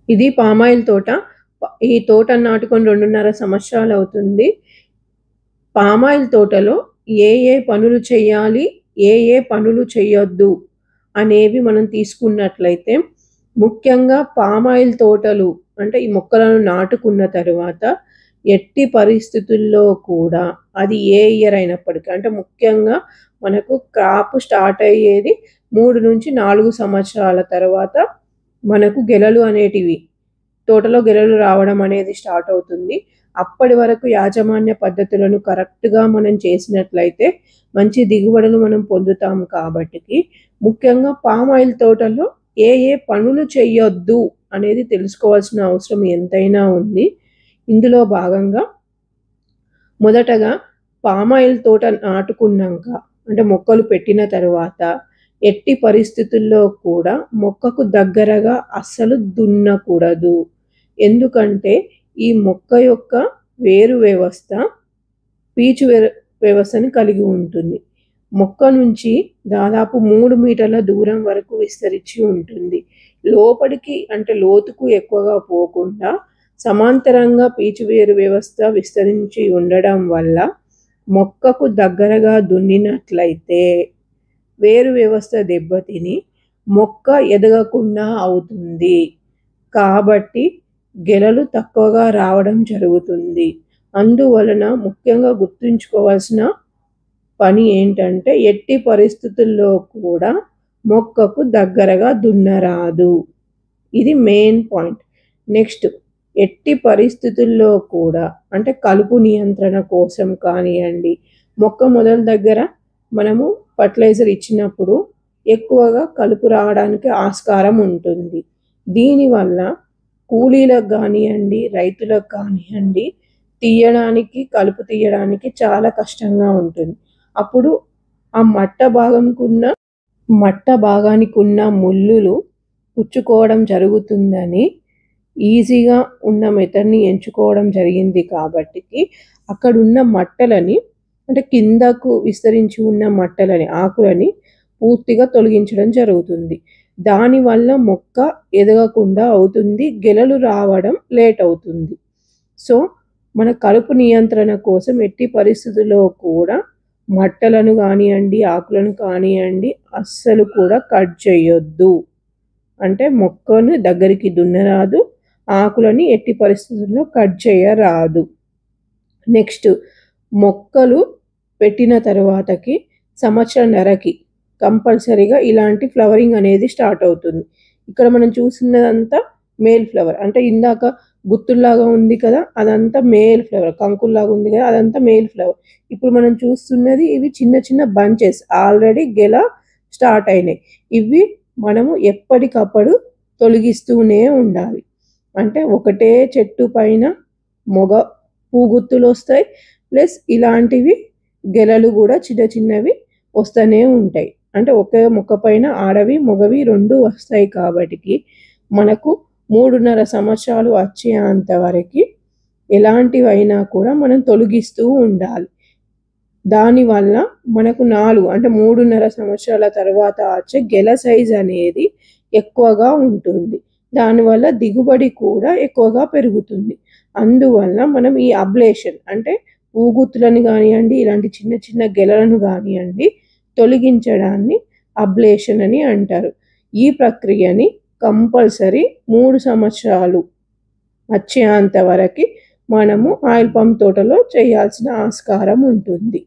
ఇది పామాయిల్ తోట. ఈ తోట నాటుకొని 2.5 సంవత్సరాలవుతుంది. పామాయిల్ తోటలో ఏ పనులు చేయాలి, ఏ పనులు చేయొద్దు అనేవి మనం తీసుకున్నట్లయితే, ముఖ్యంగా పామాయిల్ తోటలు అంటే ఈ మొక్కలను నాటుకున్న తరువాత ఎట్టి పరిస్థితుల్లో కూడా అది ఏ ఇయర్ అయినప్పటికీ అంటే ముఖ్యంగా మనకు క్రాప్ స్టార్ట్ అయ్యేది 3-4 సంవత్సరాల తర్వాత మనకు గెలలు అనేటివి తోటలో గెలలు రావడం అనేది స్టార్ట్ అవుతుంది. అప్పటి వరకు యాజమాన్య పద్ధతులను కరెక్ట్‌గా మనం చేసినట్లయితే మంచి దిగుబడులు మనం పొందుతాం కాబట్టికి ముఖ్యంగా పామాయిల్ తోటలో ఏ పనులు చేయొద్దు అనేది తెలుసుకోవాల్సిన అవసరం ఎంతైనా ఉంది. ఇందులో భాగంగా మొదటగా పామాయిల్ తోట నాటుకున్నాక అంటే మొక్కలు పెట్టిన తరువాత ఎట్టి పరిస్థితుల్లో కూడా మొక్కకు దగ్గరగా అస్సలు దున్నకూడదు. ఎందుకంటే ఈ మొక్క యొక్క వేరు వ్యవస్థ పీచు వ్యవస్థని కలిగి ఉంటుంది. మొక్క నుంచి దాదాపు 3 మీటర్ల దూరం వరకు విస్తరించి ఉంటుంది. లోపలికి అంటే లోతుకు ఎక్కువగా పోకుండా సమాంతరంగా పీచు వేరు వ్యవస్థ విస్తరించి ఉండడం వల్ల మొక్కకు దగ్గరగా దున్నినట్లయితే వేరు వ్యవస్థ దెబ్బతిని మొక్క ఎదగకుండా అవుతుంది. కాబట్టి గెలలు తక్కువగా రావడం జరుగుతుంది. అందువలన ముఖ్యంగా గుర్తుంచుకోవాల్సిన పని ఏంటంటే ఎట్టి పరిస్థితుల్లో కూడా మొక్కకు దగ్గరగా దున్నరాదు. ఇది మెయిన్ పాయింట్. నెక్స్ట్ ఎట్టి పరిస్థితుల్లో కూడా అంటే కలుపు నియంత్రణ కోసం కానియండి, మొక్క మొదల దగ్గర మనము ఫర్టిలైజర్ ఇచ్చినప్పుడు ఎక్కువగా కలుపు రావడానికి ఆస్కారం ఉంటుంది. దీనివల్ల కూలీలకు కానియండి, రైతులకు కానియండి కలుపు తీయడానికి చాలా కష్టంగా ఉంటుంది. అప్పుడు ఆ మట్ట భాగానికి ఉన్న ముల్లులు పుచ్చుకోవడం జరుగుతుందని ఈజీగా ఉన్న మెథడ్‌ని ఎంచుకోవడం జరిగింది కాబట్టికి అక్కడున్న మట్టలని అంటే కిందకు విస్తరించి ఉన్న మట్టలని, ఆకులని పూర్తిగా తొలగించడం జరుగుతుంది. దానివల్ల మొక్క ఎదగకుండా అవుతుంది. గెలలు రావడం లేట్ అవుతుంది. సో, మన కలుపు నియంత్రణ కోసం ఎట్టి పరిస్థితుల్లో కూడా మట్టలను కానియండి, ఆకులను కానియండి అస్సలు కూడా కట్ చేయొద్దు. అంటే మొక్కను దగ్గరికి దున్నరాదు, ఆకులని ఎట్టి పరిస్థితుల్లో కట్ చేయరాదు. నెక్స్ట్ మొక్కలు పెట్టిన తరువాతకి సంవత్సరన్నరకి కంపల్సరీగా ఇలాంటి ఫ్లవరింగ్ అనేది స్టార్ట్ అవుతుంది. ఇక్కడ మనం చూస్తున్నదంతా మేల్ ఫ్లవర్ అంటే ఇందాక గుత్తుల్లాగా ఉంది కదా, అదంతా మేల్ ఫ్లవర్. కంకుల్లాగా ఉంది కదా, అదంతా మేల్ ఫ్లవర్. ఇప్పుడు మనం చూస్తున్నది ఇవి చిన్న చిన్న బంచెస్ ఆల్రెడీ గెల స్టార్ట్ అయినాయి. ఇవి మనము ఎప్పటికప్పుడు తొలగిస్తూనే ఉండాలి. అంటే ఒకటే చెట్టు పైన మొగ పూగుత్తులు వస్తాయి, ప్లస్ ఇలాంటివి గెలలు కూడా చిన్న చిన్నవి వస్తూనే ఉంటాయి. అంటే ఒకే మొక్క పైన ఆడవి మగవి 2 వస్తాయి కాబట్టికి మనకు 3.5 సంవత్సరాలు వచ్చేంత వరకు ఎలాంటివైనా కూడా మనం తొలగిస్తూ ఉండాలి. దానివల్ల మనకు 4 అంటే 3.5 సంవత్సరాల తర్వాత వచ్చే గెల సైజ్ అనేది ఎక్కువగా ఉంటుంది. దానివల్ల దిగుబడి కూడా ఎక్కువగా పెరుగుతుంది. అందువల్ల మనం ఈ అబ్లేషన్ అంటే పూగుత్తులను కానియండి, ఇలాంటి చిన్న చిన్న గెలలను కానియండి తొలగించడాన్ని అబ్లేషన్ అని అంటారు. ఈ ప్రక్రియని కంపల్సరీ 3 సంవత్సరాలు వచ్చేంత వరకు మనము ఆయిల్ పామ్ తోటలో చేయాల్సిన ఆస్కారం ఉంటుంది.